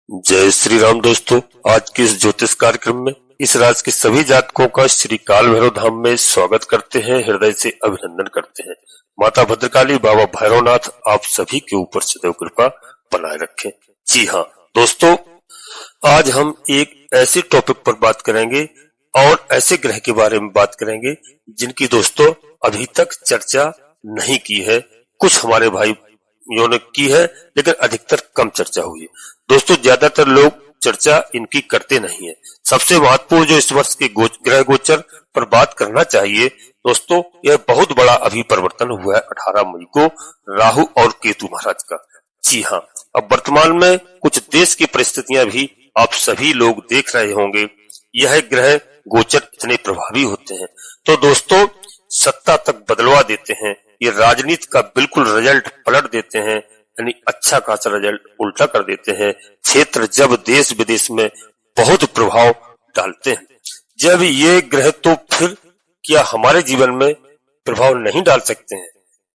जय श्री राम दोस्तों। आज के इस ज्योतिष कार्यक्रम में इस राशि के सभी जातकों का श्री काल भैरव धाम में स्वागत करते हैं, हृदय से अभिनंदन करते हैं। माता भद्रकाली, बाबा भैरवनाथ आप सभी के ऊपर सदैव कृपा बनाए रखें। जी हाँ दोस्तों, आज हम एक ऐसे टॉपिक पर बात करेंगे और ऐसे ग्रह के बारे में बात करेंगे जिनकी दोस्तों अभी तक चर्चा नहीं की है। कुछ हमारे भाइयों ने की है लेकिन अधिकतर कम चर्चा हुई है। दोस्तों ज्यादातर लोग चर्चा इनकी करते नहीं है। सबसे महत्वपूर्ण जो इस वर्ष के ग्रह गोचर पर बात करना चाहिए दोस्तों, यह बहुत बड़ा अभी परिवर्तन हुआ है 18 मई को राहु और केतु महाराज का। जी हाँ, अब वर्तमान में कुछ देश की परिस्थितियां भी आप सभी लोग देख रहे होंगे। यह ग्रह गोचर इतने प्रभावी होते हैं तो दोस्तों सत्ता तक बदलवा देते हैं। ये राजनीति का बिल्कुल रिजल्ट पलट देते हैं, यानी अच्छा खासा रिजल्ट उल्टा कर देते हैं। क्षेत्र जब देश विदेश में बहुत प्रभाव डालते हैं, जब ये ग्रह तो फिर क्या हमारे जीवन में प्रभाव नहीं डाल सकते हैं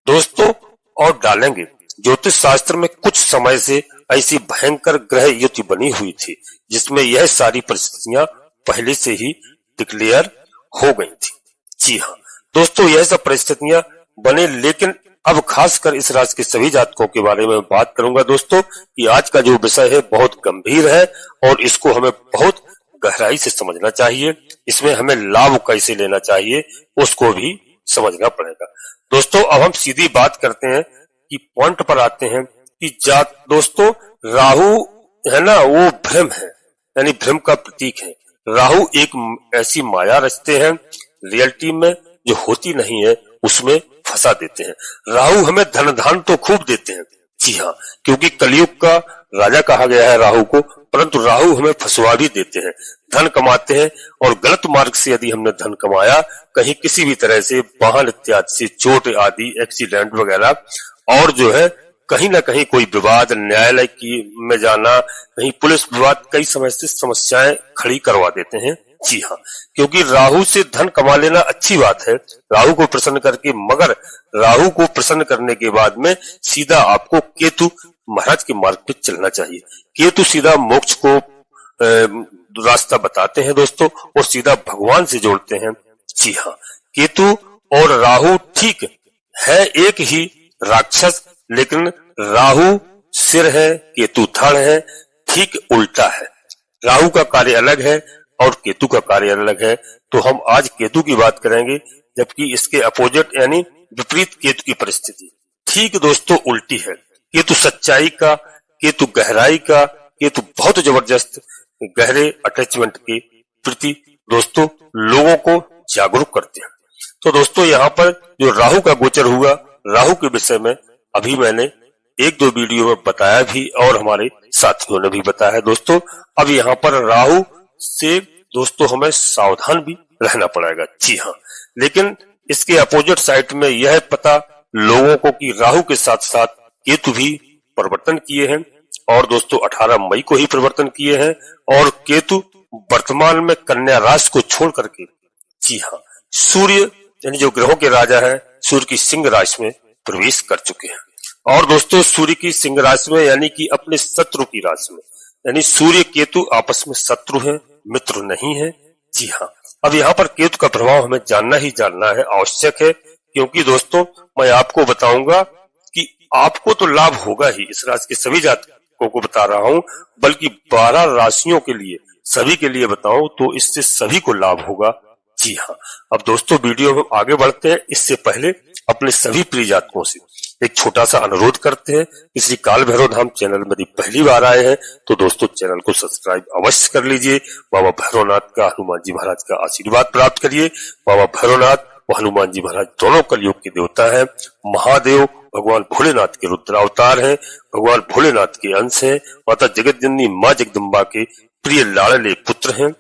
दोस्तों, और डालेंगे। ज्योतिष शास्त्र में कुछ समय से ऐसी भयंकर ग्रह युति बनी हुई थी जिसमें यह सारी परिस्थितियां पहले से ही डिक्लेयर हो गई थी। जी हाँ दोस्तों, यह सब परिस्थितियां बने, लेकिन अब खासकर इस राशि के सभी जातकों के बारे में बात करूंगा दोस्तों कि आज का जो विषय है बहुत गंभीर है और इसको हमें बहुत गहराई से समझना चाहिए। इसमें हमें लाभ कैसे लेना चाहिए उसको भी समझना पड़ेगा। दोस्तों अब हम सीधी बात करते हैं कि पॉइंट पर आते हैं कि दोस्तों राहु है ना, वो भ्रम है, यानी भ्रम का प्रतीक है। राहु एक ऐसी माया रचते हैं, रियलिटी में जो होती नहीं है उसमें फंसा देते हैं। राहु हमें धन धान तो खूब देते हैं, जी हाँ, क्योंकि कलयुग का राजा कहा गया है राहु को, परंतु राहु हमें फंसवा भी देते हैं। धन कमाते हैं और गलत मार्ग से यदि हमने धन कमाया, कहीं किसी भी तरह से वाहन इत्यादि से चोट आदि एक्सीडेंट वगैरह, और जो है कहीं ना कहीं कोई विवाद, न्यायालय की में जाना, कहीं पुलिस विवाद, कई समय से समस्याएं खड़ी करवा देते हैं। जी हाँ, क्योंकि राहु से धन कमा लेना अच्छी बात है, राहु को प्रसन्न करके, मगर राहु को प्रसन्न करने के बाद में सीधा आपको केतु महाराज के मार्ग पे चलना चाहिए। केतु सीधा मोक्ष को रास्ता बताते हैं दोस्तों, और सीधा भगवान से जोड़ते हैं। जी हाँ, केतु और राहु ठीक है एक ही राक्षस, लेकिन राहु सिर है, केतु धड़ है, ठीक उल्टा है। राहु का कार्य अलग है और केतु का कार्य अलग है। तो हम आज केतु की बात करेंगे, जबकि इसके अपोजिट यानी विपरीत केतु की परिस्थिति ठीक दोस्तों उल्टी है। केतु सच्चाई का, केतु गहराई का, केतु बहुत जबरदस्त गहरे अटैचमेंट के प्रति दोस्तों लोगों को जागरूक करते हैं। तो दोस्तों यहाँ पर जो राहु का गोचर हुआ, राहु के विषय में अभी मैंने एक दो वीडियो में बताया भी और हमारे साथियों ने भी बताया है दोस्तों। अब यहाँ पर राहु से दोस्तों हमें सावधान भी रहना पड़ेगा। जी हाँ, लेकिन इसके अपोजिट साइड में यह पता लोगों को कि राहु के साथ साथ केतु भी परिवर्तन किए हैं, और दोस्तों 18 मई को ही परिवर्तन किए हैं, और केतु वर्तमान में कन्या राशि को छोड़ करके, जी हाँ, सूर्य यानी जो ग्रहों के राजा है, सूर्य की सिंह राशि में प्रवेश कर चुके हैं। और दोस्तों सूर्य की सिंह राशि में यानी कि अपने शत्रु की राशि में, यानी सूर्य केतु आपस में शत्रु है, मित्र नहीं है। जी हाँ, अब यहाँ पर केतु का प्रभाव हमें जानना ही जानना है, आवश्यक है, क्योंकि दोस्तों मैं आपको बताऊंगा कि आपको तो लाभ होगा ही, इस राशि के सभी जातकों को बता रहा हूँ, बल्कि 12 राशियों के लिए, सभी के लिए बताऊं तो इससे सभी को लाभ होगा। जी हाँ, अब दोस्तों वीडियो में आगे बढ़ते हैं। इससे पहले अपने सभी प्रिय जातकों से एक छोटा सा अनुरोध करते हैं, श्री काल भैरव धाम चैनल में यदि पहली बार आए हैं तो दोस्तों चैनल को सब्सक्राइब अवश्य कर लीजिए। बाबा भैरवनाथ का, हनुमान जी महाराज का आशीर्वाद प्राप्त करिए। बाबा भैरवनाथ व हनुमान जी महाराज दोनों कलयुग के देवता हैं। महादेव भगवान भोलेनाथ के रुद्रावतार हैं, भगवान भोलेनाथ के अंश हैं, माता जगत जननी माँ जगदम्बा के प्रिय लाडले पुत्र हैं।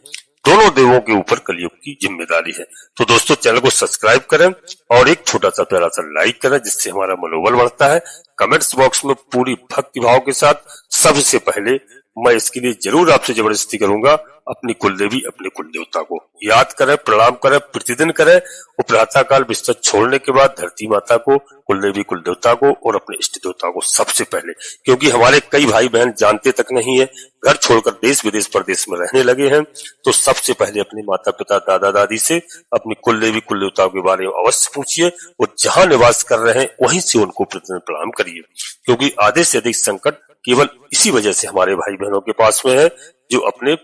दोनों देवों के ऊपर कलयुग की जिम्मेदारी है। तो दोस्तों चैनल को सब्सक्राइब करें और एक छोटा सा प्यारा सा लाइक करें, जिससे हमारा मनोबल बढ़ता है। कमेंट्स बॉक्स में पूरी भक्ति भाव के साथ सबसे पहले मैं इसके लिए जरूर आपसे जबरदस्ती करूंगा। अपनी कुल देवी, अपने कुल देवता को याद करें, प्रणाम करें, प्रतिदिन करें और प्रातः काल बिस्तर छोड़ने के बाद धरती माता को, कुल देवी, कुल देवता को और अपने इष्ट देवता को सबसे पहले, क्योंकि हमारे कई भाई बहन जानते तक नहीं है, घर छोड़कर देश विदेश परदेश में रहने लगे हैं। तो सबसे पहले अपने माता पिता, दादा दादी से अपनी कुल देवी, कुल देवताओं के बारे में अवश्य पूछिए और जहां निवास कर रहे हैं वहीं से उनको प्रतिदिन प्रणाम करिए, क्योंकि आधे से अधिक संकट केवल इसी वजह से हमारे भाई बहनों के पास में है, जो अपने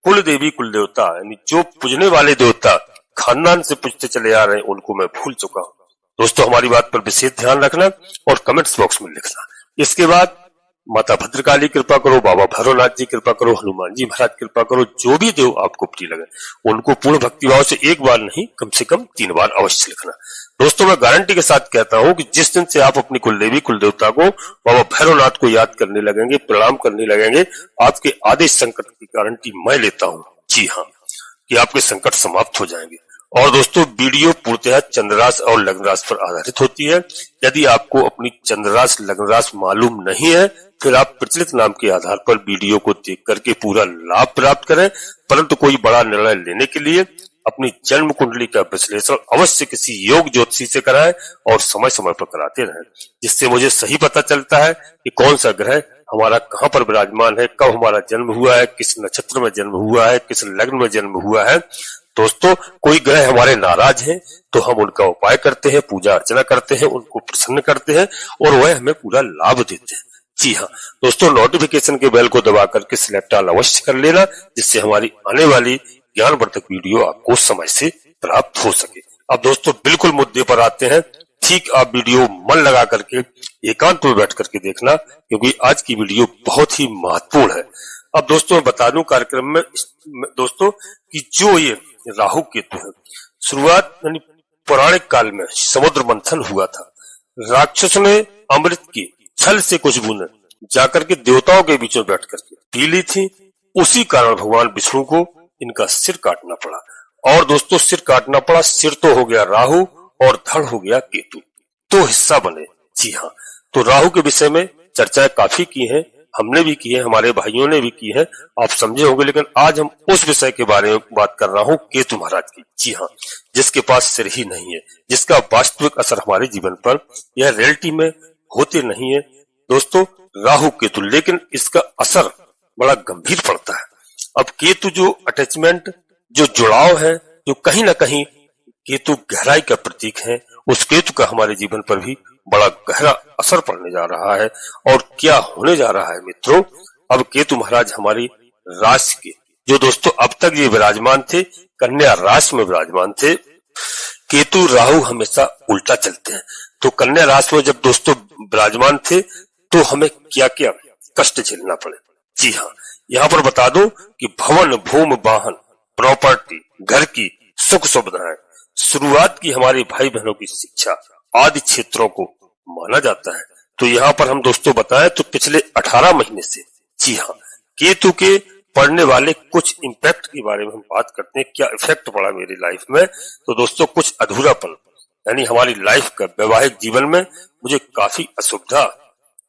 कुल देवी, कुल देवता यानी जो पूजने वाले देवता खानदान से पूजते चले आ रहे हैं उनको मैं भूल चुका हूँ। दोस्तों, हमारी बात पर विशेष ध्यान रखना और कमेंट्स बॉक्स में लिखना। इसके बाद माता भद्रकाली कृपा करो, बाबा भैरवनाथ जी कृपा करो, हनुमान जी महाराज कृपा करो, जो भी देव आपको प्रिय लगे उनको पूर्ण भक्तिभाव से एक बार नहीं, कम से कम 3 बार अवश्य लिखना। दोस्तों, मैं गारंटी के साथ कहता हूं कि जिस दिन से आप अपनी कुल देवी, कुल देवता को, बाबा भैरवनाथ को याद करने लगेंगे, प्रणाम करने लगेंगे, आपके आधे संकट की गारंटी मैं लेता हूं। जी हाँ, कि आपके संकट समाप्त हो जाएंगे। और दोस्तों, वीडियो पूर्णतः चंद्रराशि और लग्न राशि पर आधारित होती है। यदि आपको अपनी चंद्रराशि, लग्न राशि मालूम नहीं है, फिर आप प्रचलित नाम के आधार पर वीडियो को देख करके पूरा लाभ प्राप्त करें, परंतु कोई बड़ा निर्णय लेने के लिए अपनी जन्म कुंडली का विश्लेषण अवश्य किसी योग ज्योतिषी से कराएं और समय समय पर कराते रहें, जिससे मुझे सही पता चलता है कि कौन सा ग्रह हमारा कहां पर विराजमान है, कब हमारा जन्म हुआ है, किस नक्षत्र में जन्म हुआ है, किस लग्न में जन्म हुआ है। दोस्तों, कोई ग्रह हमारे नाराज हैं तो हम उनका उपाय करते हैं, पूजा अर्चना करते हैं, उनको प्रसन्न करते हैं और वह हमें पूरा लाभ देते हैं। जी हाँ दोस्तों, नोटिफिकेशन के बेल को दबा करके सिलेक्ट ऑल अवश्य कर लेना, जिससे हमारी आने वाली ज्ञानवर्धक वीडियो आपको समय से प्राप्त हो सके। अब दोस्तों, बिल्कुल मुद्दे पर आते हैं। ठीक आप वीडियो मन लगा करके एकांत में बैठ करके देखना, क्योंकि आज की वीडियो बहुत ही महत्वपूर्ण है। अब दोस्तों, मैं बता दूं कार्यक्रम में दोस्तों कि जो ये राहु केतु है, शुरुआत यानी पौराणिक काल में समुद्र मंथन हुआ था। राक्षसों ने अमृत की छल से कुछ बूंदें जाकर के देवताओं के बीच में बैठ करके पी ली थी। उसी कारण भगवान विष्णु को इनका सिर काटना पड़ा। और दोस्तों, सिर काटना पड़ा, सिर तो हो गया राहु और धड़ हो गया केतु, 2 हिस्सा बने। जी हाँ, तो राहु के विषय में चर्चाएं काफी की हैं, हमने भी की है, हमारे भाइयों ने भी की है, आप समझे होंगे। लेकिन आज हम उस विषय के बारे में बात कर रहा हूँ, केतु महाराज की। जी हाँ, जिसके पास सिर ही नहीं है, जिसका वास्तविक असर हमारे जीवन पर यह रियलिटी में होते नहीं है दोस्तों, राहु केतु। लेकिन इसका असर बड़ा गंभीर पड़ता है। अब केतु जो अटैचमेंट, जो जुड़ाव है, जो कहीं ना कहीं केतु गहराई का प्रतीक है, उस केतु का हमारे जीवन पर भी बड़ा गहरा असर पड़ने जा रहा है। और क्या होने जा रहा है मित्रों, अब केतु महाराज हमारी राशि के, जो दोस्तों अब तक ये विराजमान थे, कन्या राशि में विराजमान थे। केतु राहु हमेशा उल्टा चलते हैं, तो कन्या राशि में जब दोस्तों विराजमान थे तो हमें क्या क्या कष्ट झेलना पड़े। जी हाँ, यहाँ पर बता दो कि भवन, भूमि, वाहन, प्रॉपर्टी, घर की सुख सुविधाएं, शुरुआत की हमारे भाई बहनों की शिक्षा आदि क्षेत्रों को माना जाता है। तो यहाँ पर हम दोस्तों बताएं तो पिछले 18 महीने से, जी हाँ, केतु के पड़ने वाले कुछ इम्पैक्ट के बारे में हम बात करते हैं। क्या इफेक्ट पड़ा मेरी लाइफ में, तो दोस्तों कुछ अधूरापन यानी हमारी लाइफ का वैवाहिक जीवन में मुझे काफी असुविधा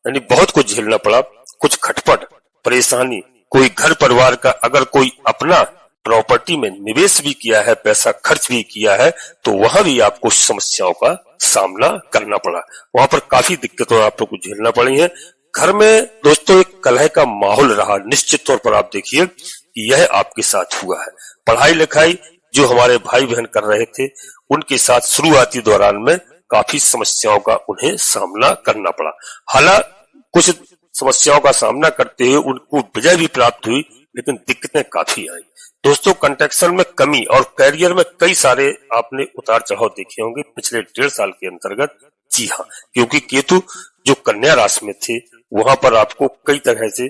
यानी बहुत कुछ झेलना पड़ा, कुछ खटपट, परेशानी, कोई घर परिवार का अगर कोई अपना प्रॉपर्टी में निवेश भी किया है, पैसा खर्च भी किया है, तो वहां भी आपको समस्याओं का सामना करना पड़ा। वहां पर काफी दिक्कतें आप लोग को झेलना पड़ी हैं। घर में दोस्तों एक कलह का माहौल रहा, निश्चित तौर पर आप देखिए कि यह आपके साथ हुआ है। पढ़ाई लिखाई जो हमारे भाई बहन कर रहे थे, उनके साथ शुरुआती दौरान में काफी समस्याओं का उन्हें सामना करना पड़ा। हालांकि कुछ समस्याओं का सामना करते हुए उनको विजय भी प्राप्त हुई, लेकिन दिक्कतें काफी आई। दोस्तों, कंट्रैक्शन में कमी और करियर में कई सारे आपने उतार चढ़ाव देखे होंगे पिछले 1.5 साल के अंतर्गत। जी हाँ, क्योंकि केतु जो कन्या राशि में थे, वहां पर आपको कई तरह से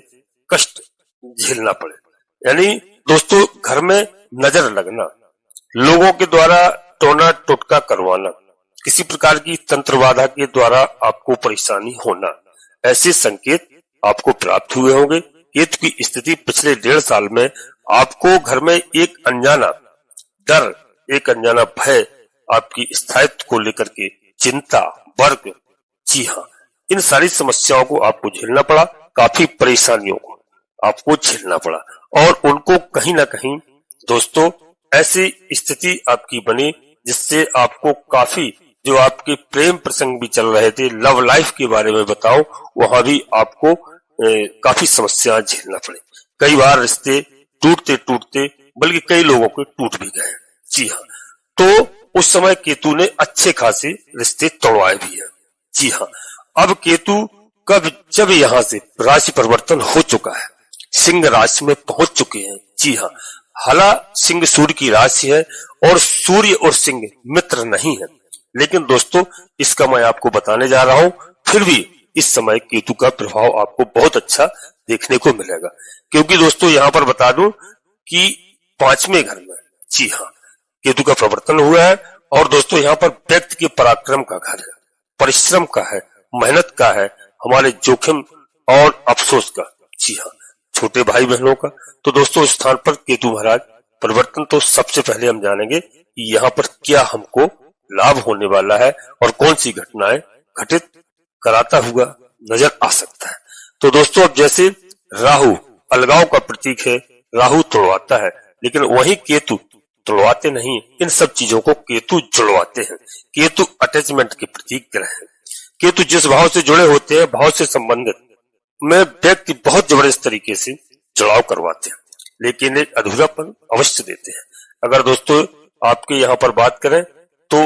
कष्ट झेलना पड़े। यानी दोस्तों, घर में नजर लगना, लोगों के द्वारा टोना टोटका करवाना, किसी प्रकार की तंत्र बाधा के द्वारा आपको परेशानी होना, ऐसे संकेत आपको प्राप्त हुए होंगे। केतु की स्थिति पिछले 1.5 साल में आपको घर में एक अनजाना डर, एक अनजाना भय, आपकी स्थायित्व को लेकर के चिंता, वर्ग, जी हाँ, इन सारी समस्याओं को आपको झेलना पड़ा, काफी परेशानियों को। आपको झेलना पड़ा और उनको कहीं ना कहीं दोस्तों ऐसी स्थिति आपकी बनी जिससे आपको काफी जो आपके प्रेम प्रसंग भी चल रहे थे, लव लाइफ के बारे में बताओ, वहां भी आपको काफी समस्या झेलना पड़े। कई बार रिश्ते टूटते टूटते बल्कि कई लोगों के टूट भी गए। जी हाँ, तो उस समय केतु ने अच्छे खासे रिश्ते तोड़वाए भी हैं। जी हाँ, अब केतु कब जब यहाँ से राशि परिवर्तन हो चुका है, सिंह राशि में पहुंच चुके हैं। जी हाँ, हाला सिंह सूर्य की राशि है और सूर्य और सिंह मित्र नहीं है, लेकिन दोस्तों इसका मैं आपको बताने जा रहा हूं। फिर भी इस समय केतु का प्रभाव आपको बहुत अच्छा देखने को मिलेगा, क्योंकि दोस्तों यहाँ पर बता दूं कि 5वें घर में जी हाँ केतु का प्रवर्तन हुआ है और दोस्तों यहाँ पर व्यक्ति के पराक्रम का घर है, परिश्रम का है, मेहनत का है, हमारे जोखिम और अफसोस का। जी हाँ, छोटे भाई बहनों का। तो दोस्तों इस स्थान पर केतु महाराज परिवर्तन, तो सबसे पहले हम जानेंगे कि यहाँ पर क्या हमको लाभ होने वाला है और कौन सी घटनाएं घटित कराता हुआ नजर आ सकता है। तो दोस्तों अब जैसे राहु अलगाव का प्रतीक है, राहु तोड़वाता है, लेकिन वही केतु तोड़वाते नहीं, इन सब चीजों को केतु जुड़वाते हैं। केतु अटैचमेंट के प्रतीक ग्रह है। केतु जिस भाव से जुड़े होते हैं, भाव से संबंधित में व्यक्ति बहुत जबरदस्त तरीके से जुड़ाव करवाते हैं, लेकिन एक अधूरापन अवश्य देते हैं। अगर दोस्तों आपके यहाँ पर बात करें तो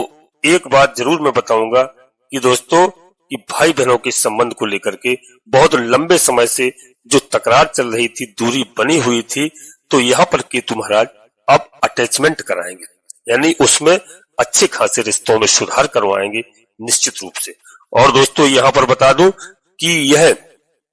एक बात जरूर मैं बताऊंगा कि दोस्तों कि भाई बहनों के संबंध को लेकर के बहुत लंबे समय से जो तकरार चल रही थी, दूरी बनी हुई थी, तो यहाँ पर केतु महाराज अब अटैचमेंट कराएंगे, यानी उसमें अच्छे खासे रिश्तों में सुधार करवाएंगे निश्चित रूप से। और दोस्तों यहाँ पर बता दूं कि यह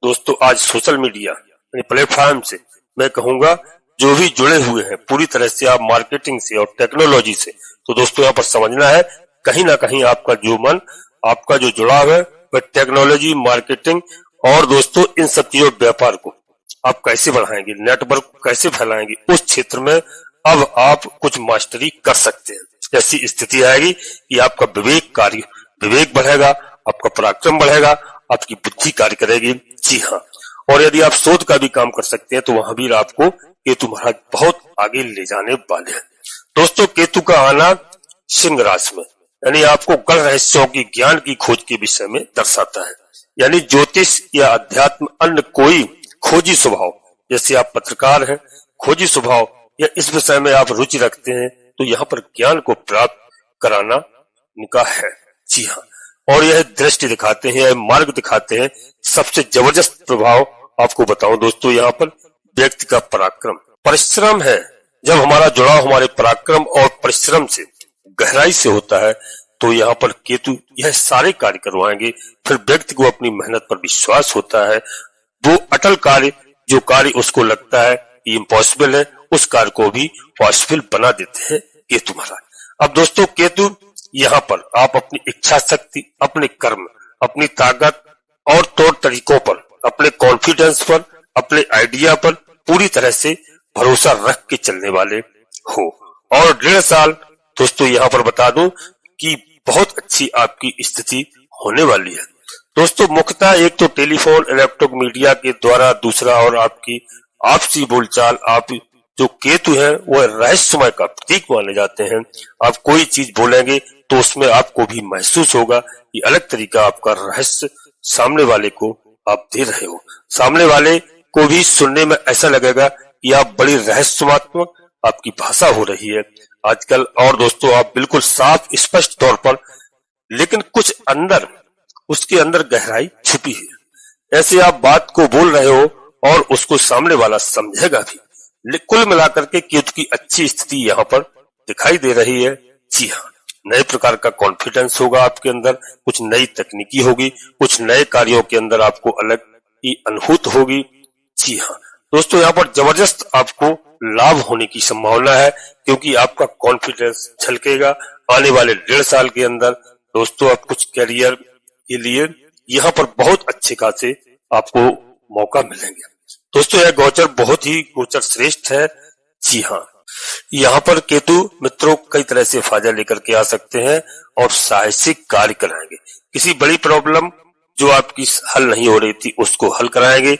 दोस्तों आज सोशल मीडिया प्लेटफॉर्म से मैं कहूंगा जो भी जुड़े हुए हैं पूरी तरह से आप मार्केटिंग से और टेक्नोलॉजी से, तो दोस्तों यहाँ पर समझना है कहीं ना कहीं आपका जो मन, आपका जो जुड़ाव है वह टेक्नोलॉजी, मार्केटिंग और दोस्तों इन सब चीजों व्यापार को आप कैसे बढ़ाएंगे, नेटवर्क को कैसे फैलाएंगे, उस क्षेत्र में अब आप कुछ मास्टरी कर सकते हैं। ऐसी स्थिति आएगी कि आपका विवेक बढ़ेगा, आपका पराक्रम बढ़ेगा, आपकी बुद्धि कार्य करेगी। जी हाँ, और यदि आप शोध का भी काम कर सकते हैं तो वहां भी आपको केतु महाराज बहुत आगे ले जाने वाले हैं। दोस्तों केतु का आना सिंह राशि में यानी आपको गढ़ रहस्यों की, ज्ञान की खोज के विषय में दर्शाता है, यानी ज्योतिष या अध्यात्म, अन्य कोई खोजी स्वभाव, जैसे आप पत्रकार हैं, खोजी स्वभाव या इस विषय में आप रुचि रखते हैं, तो यहाँ पर ज्ञान को प्राप्त कराना उनका है। जी हाँ, और यह दृष्टि दिखाते हैं, मार्ग दिखाते हैं। सबसे जबरदस्त प्रभाव आपको बताऊं दोस्तों, यहाँ पर व्यक्ति का पराक्रम, परिश्रम है। जब हमारा जुड़ाव हमारे पराक्रम और परिश्रम से गहराई से होता है तो यहाँ पर केतु यह सारे कार्य करवाएंगे। फिर व्यक्ति को अपनी मेहनत पर विश्वास होता है, वो अटल कार्य, जो कार्य उसको लगता है कि इम्पॉसिबल है, उस कार्य को भी पॉसिबल बना देते हैं केतु महाराज। अब दोस्तों केतु यहाँ पर आप अपनी इच्छा शक्ति, अपने कर्म, अपनी ताकत और तौर तरीकों पर, अपने कॉन्फिडेंस पर, अपने आइडिया पर पूरी तरह से भरोसा रख के चलने वाले हो। और 1.5 साल दोस्तों यहाँ पर बता दूं कि बहुत अच्छी आपकी स्थिति होने वाली है। दोस्तों मुख्यतः एक तो टेलीफोन, इलेक्ट्रॉनिक मीडिया के द्वारा, दूसरा और आपकी आपसी बोलचाल, आप जो केतु है वह रहस्यमय का प्रतीक माने जाते हैं। आप कोई चीज बोलेंगे तो उसमें आपको भी महसूस होगा कि अलग तरीका आपका रहस्य सामने वाले को आप दे रहे हो, सामने वाले को भी सुनने में ऐसा लगेगा कि आप बड़ी रहस्यमात्मक आपकी भाषा हो रही है आजकल। और दोस्तों आप बिल्कुल साफ स्पष्ट तौर पर, लेकिन कुछ अंदर, उसके अंदर गहराई छुपी है। ऐसे आप बात को बोल रहे हो और उसको सामने वाला समझेगा भी। कुल मिलाकर के केतु की अच्छी स्थिति यहाँ पर दिखाई दे रही है। जी हाँ, नए प्रकार का कॉन्फिडेंस होगा आपके अंदर, कुछ नई तकनीकी होगी, कुछ नए कार्यों के अंदर आपको अलग की अनुभूत होगी। जी हाँ दोस्तों, यहाँ पर जबरदस्त आपको लाभ होने की संभावना है, क्योंकि आपका कॉन्फिडेंस झलकेगा। आने वाले 1.5 साल के अंदर दोस्तों आप कुछ करियर के लिए यहाँ पर बहुत अच्छे खासे आपको मौका मिलेंगे। दोस्तों यह गोचर बहुत ही गोचर श्रेष्ठ है। जी हाँ, यहाँ पर केतु मित्रों कई तरह से फायदा लेकर के आ सकते हैं और साहसिक कार्य कराएंगे। किसी बड़ी प्रॉब्लम जो आपकी हल नहीं हो रही थी उसको हल कराएंगे।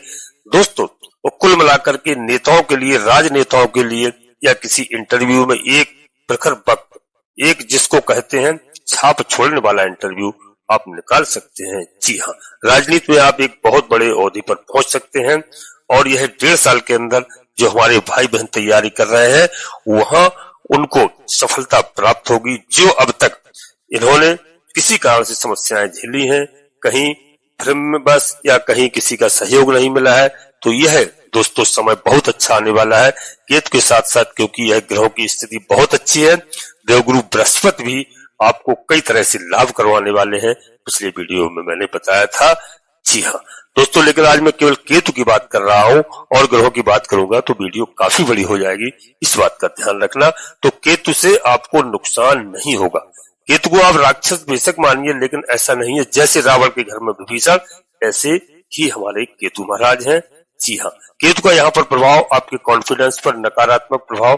दोस्तों और कुल मिलाकर के नेताओं के लिए, राजनेताओं के लिए या किसी इंटरव्यू में एक प्रखर वक्त, एक जिसको कहते हैं छाप छोड़ने वाला इंटरव्यू आप निकाल सकते हैं। जी हाँ, राजनीति में आप एक बहुत बड़े ओहदे पर पहुंच सकते हैं और यह 1.5 साल के अंदर जो हमारे भाई बहन तैयारी कर रहे हैं वहां उनको सफलता प्राप्त होगी। जो अब तक इन्होंने किसी कारण से समस्याएं झेली हैं, कहीं भ्रम में बस या कहीं किसी का सहयोग नहीं मिला है, तो यह दोस्तों समय बहुत अच्छा आने वाला है केतु के साथ साथ, क्योंकि यह ग्रहों की स्थिति बहुत अच्छी है। देवगुरु बृहस्पति भी आपको कई तरह से लाभ करवाने वाले हैं, पिछले वीडियो में मैंने बताया था। जी हाँ दोस्तों, लेकिन आज मैं केवल केतु की बात कर रहा हूं और ग्रहों की बात करूंगा तो वीडियो काफी बड़ी हो जाएगी, इस बात का ध्यान रखना। तो केतु से आपको नुकसान नहीं होगा। केतु को आप राक्षस बेशक मानिए, लेकिन ऐसा नहीं है। जैसे रावण के घर में विभीषण, ऐसे ही हमारे केतु महाराज हैं। जी हाँ, केतु का यहाँ पर प्रभाव आपके कॉन्फिडेंस पर नकारात्मक प्रभाव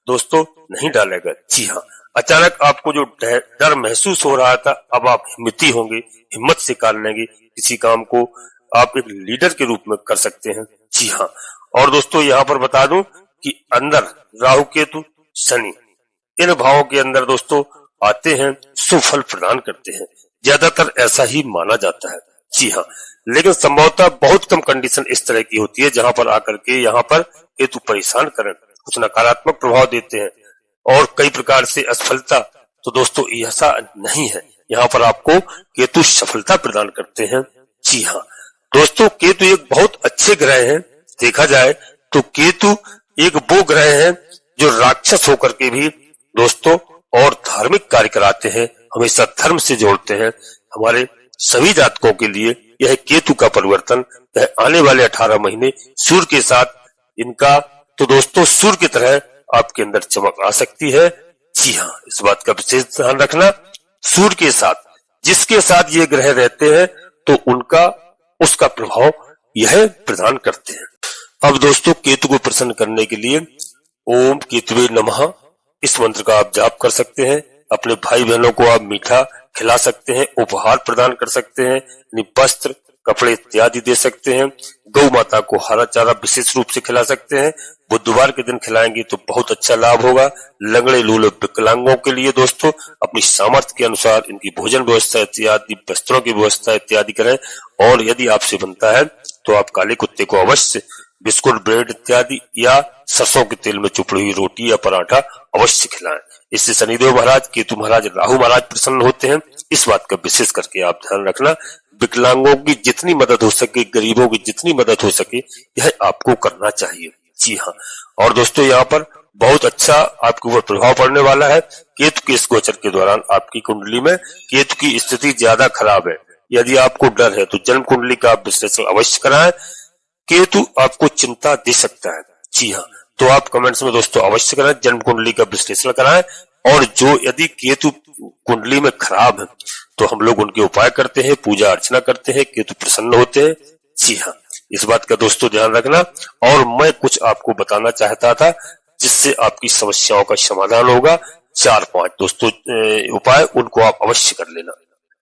दोस्तों नहीं डालेगा। जी हाँ, अचानक आपको जो डर महसूस हो रहा था, अब आप हिम्मती होंगे, हिम्मत से कर लेंगे, किसी काम को आप एक लीडर के रूप में कर सकते हैं। जी हाँ, और दोस्तों यहाँ पर बता दूं कि अंदर राहु केतु शनि इन भावों के अंदर दोस्तों आते हैं, सुफल प्रदान करते हैं, ज्यादातर ऐसा ही माना जाता है। जी हाँ, लेकिन संभवतः बहुत कम कंडीशन इस तरह की होती है जहां पर आकर के यहाँ पर केतु परेशान करें, कुछ नकारात्मक प्रभाव देते हैं और कई प्रकार से असफलता। तो दोस्तों ऐसा नहीं है, यहाँ पर आपको केतु सफलता प्रदान करते हैं। जी हाँ दोस्तों, केतु एक बहुत अच्छे ग्रह हैं। देखा जाए तो केतु एक वो ग्रह है जो राक्षस होकर के भी दोस्तों और धार्मिक कार्य कराते हैं, हमेशा धर्म से जोड़ते हैं। हमारे सभी जातकों के लिए यह केतु का परिवर्तन यह आने वाले 18 महीने सूर्य के साथ इनका, तो दोस्तों सूर्य की तरह आपके अंदर चमक आ सकती है। जी हाँ, इस बात का विशेष ध्यान रखना। सूर्य के साथ जिसके साथ ये ग्रह रहते हैं तो उनका उसका प्रभाव यह प्रदान करते हैं। अब दोस्तों केतु को प्रसन्न करने के लिए ओम केतुवे नमः इस मंत्र का आप जाप कर सकते हैं। अपने भाई बहनों को आप मीठा खिला सकते हैं, उपहार प्रदान कर सकते हैं, वस्त्र कपड़े इत्यादि दे सकते हैं। गौ माता को हरा चारा विशेष रूप से खिला सकते हैं। बुधवार के दिन खिलाएंगे तो बहुत अच्छा लाभ होगा। लंगड़े लूले विकलांगों के लिए दोस्तों अपनी सामर्थ्य के अनुसार इनकी भोजन व्यवस्था इत्यादि, वस्त्रों की व्यवस्था इत्यादि करें। और यदि आपसे बनता है तो आप काले कुत्ते को अवश्य बिस्कुट, ब्रेड इत्यादि या सरसों के तेल में चुपड़ी हुई रोटी या पराठा अवश्य खिलाएं। इससे शनिदेव महाराज, केतु महाराज, राहु महाराज प्रसन्न होते हैं। इस बात का विशेष करके आप ध्यान रखना। विकलांगों की जितनी मदद हो सके, गरीबों की जितनी मदद हो सके, यह आपको करना चाहिए। जी हाँ, और दोस्तों यहाँ पर बहुत अच्छा आपके ऊपर प्रभाव पड़ने वाला है। केतु के इस गोचर के दौरान आपकी कुंडली में केतु की स्थिति ज्यादा खराब है। यदि आपको डर है तो जन्म कुंडली का आप विश्लेषण अवश्य कराएं। केतु आपको चिंता दे सकता है। जी हाँ, तो आप कमेंट्स में दोस्तों अवश्य कराएं, जन्म कुंडली का विश्लेषण कराएं। और जो यदि केतु कुंडली में खराब है तो हम लोग उनके उपाय करते हैं, पूजा अर्चना करते हैं, केतु प्रसन्न होते हैं। जी हाँ, इस बात का दोस्तों ध्यान रखना। और मैं कुछ आपको बताना चाहता था जिससे आपकी समस्याओं का समाधान होगा। 4-5 दोस्तों उपाय, उनको आप अवश्य कर लेना।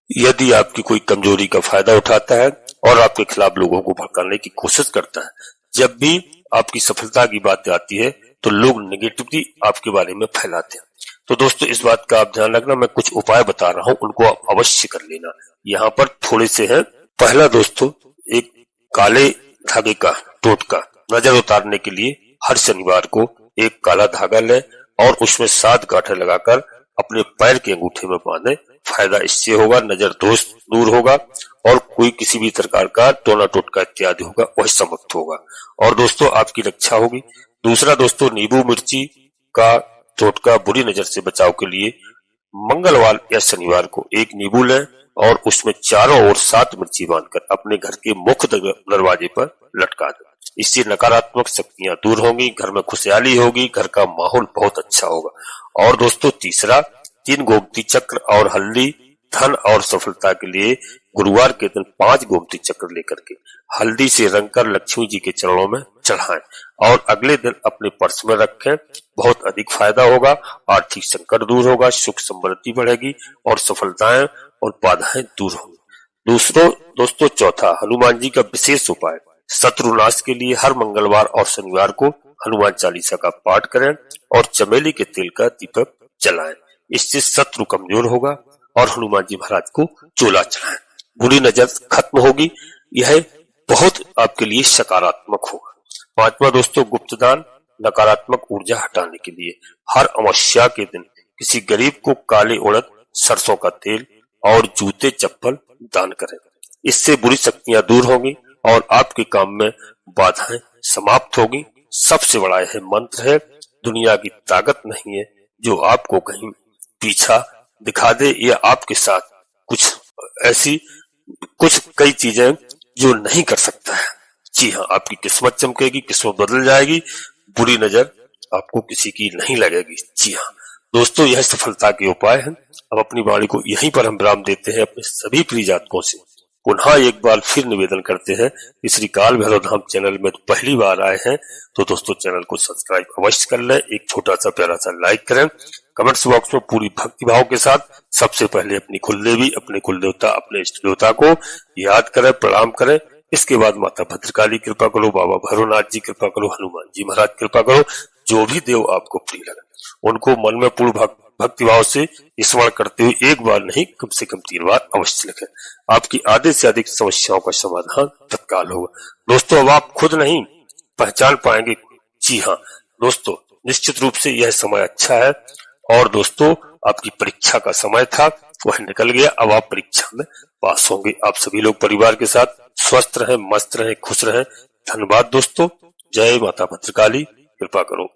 यदि आपकी कोई कमजोरी का फायदा उठाता है और आपके खिलाफ लोगों को भड़काने की कोशिश करता है, जब भी आपकी सफलता की बात आती है तो लोग नेगेटिविटी आपके बारे में फैलाते हैं। तो दोस्तों इस बात का आप ध्यान रखना। मैं कुछ उपाय बता रहा हूं, उनको आप अवश्य कर लेना। यहाँ पर थोड़े से हैं। पहला दोस्तों, एक काले धागे का टोटका नजर उतारने के लिए हर शनिवार को एक काला धागा लें और उसमें 7 गांठें लगाकर अपने पैर के अंगूठे में बांधें। फायदा इससे होगा, नजर दोष दूर होगा और कोई किसी भी प्रकार का टोना टोटका इत्यादि होगा वह समाप्त होगा और दोस्तों आपकी रक्षा होगी। दूसरा दोस्तों, नींबू मिर्ची का टोटका बुरी नजर से बचाव के लिए मंगलवार या शनिवार को एक नींबू लें और उसमें चारों ओर 7 मिर्ची बांधकर अपने घर के मुख्य दरवाजे पर लटका दें। इससे नकारात्मक शक्तियां दूर होंगी, घर में खुशहाली होगी, घर का माहौल बहुत अच्छा होगा। और दोस्तों तीसरा, 3 गोमती चक्र और हल्दी धन और सफलता के लिए गुरुवार के दिन 5 गोमती चक्र लेकर के हल्दी से रंग कर लक्ष्मी जी के चरणों में चढ़ाएं और अगले दिन अपने पर्स में रखें। बहुत अधिक फायदा होगा, आर्थिक संकट दूर होगा, सुख समृद्धि बढ़ेगी और सफलताएं और बाधाएं दूर होंगी। दोस्तों चौथा, हनुमान जी का विशेष उपाय शत्रुनाश के लिए हर मंगलवार और शनिवार को हनुमान चालीसा का पाठ करें और चमेली के तेल का दीपक जलाएं। इससे शत्रु कमजोर होगा और हनुमान जी महाराज को चोला चढ़ाएं। बुरी नजर खत्म होगी। यह बहुत आपके लिए सकारात्मक होगा। पांचवा दोस्तों, गुप्तदान नकारात्मक ऊर्जा हटाने के लिए हर अमावस्या के दिन किसी गरीब को काले उड़द, सरसों का तेल और जूते चप्पल दान करें। इससे बुरी शक्तियां दूर होंगी और आपके काम में बाधाएं समाप्त होगी। सबसे बड़ा यह मंत्र है, दुनिया की ताकत नहीं है जो आपको कहीं पीछा दिखा दे या आपके साथ कुछ कई चीजें जो नहीं कर सकता है। जी हाँ, आपकी किस्मत चमकेगी, किस्मत बदल जाएगी, बुरी नजर आपको किसी की नहीं लगेगी। जी हाँ दोस्तों, यह सफलता के उपाय हैं। अब अपनी वाणी को यहीं पर हम विराम देते हैं। अपने सभी प्रिय जातकों से पुनः एक बार फिर निवेदन करते हैं कि श्री काल भैरव धाम चैनल में तो पहली बार आए हैं तो दोस्तों चैनल को सब्सक्राइब अवश्य कर लें, एक छोटा सा प्यारा सा लाइक करें, कमेंट्स बॉक्स में पूरी भक्ति भाव के साथ सबसे पहले अपनी कुलदेवी, अपने कुल देवता, अपने इष्ट देवता को याद करें, प्रणाम करें। इसके बाद माता भद्रकाली कृपा करो, बाबा भैरवनाथ जी कृपा करो, हनुमान जी महाराज कृपा करो। जो भी देव आपको प्रिय लगे उनको मन में पूर्ण भक्ति भाव से स्मरण करते हुए एक बार नहीं कम से कम 3 बार अवश्य लिखें। आपकी आधे से अधिक समस्याओं का समाधान तत्काल होगा। दोस्तों अब आप खुद नहीं पहचान पाएंगे। जी हाँ दोस्तों, निश्चित रूप से यह समय अच्छा है और दोस्तों आपकी परीक्षा का समय था, वह निकल गया। अब आप परीक्षा में पास होंगे। आप सभी लोग परिवार के साथ स्वस्थ रहें, मस्त रहें, खुश रहें। धन्यवाद दोस्तों। जय माता भद्रकाली, कृपा करो।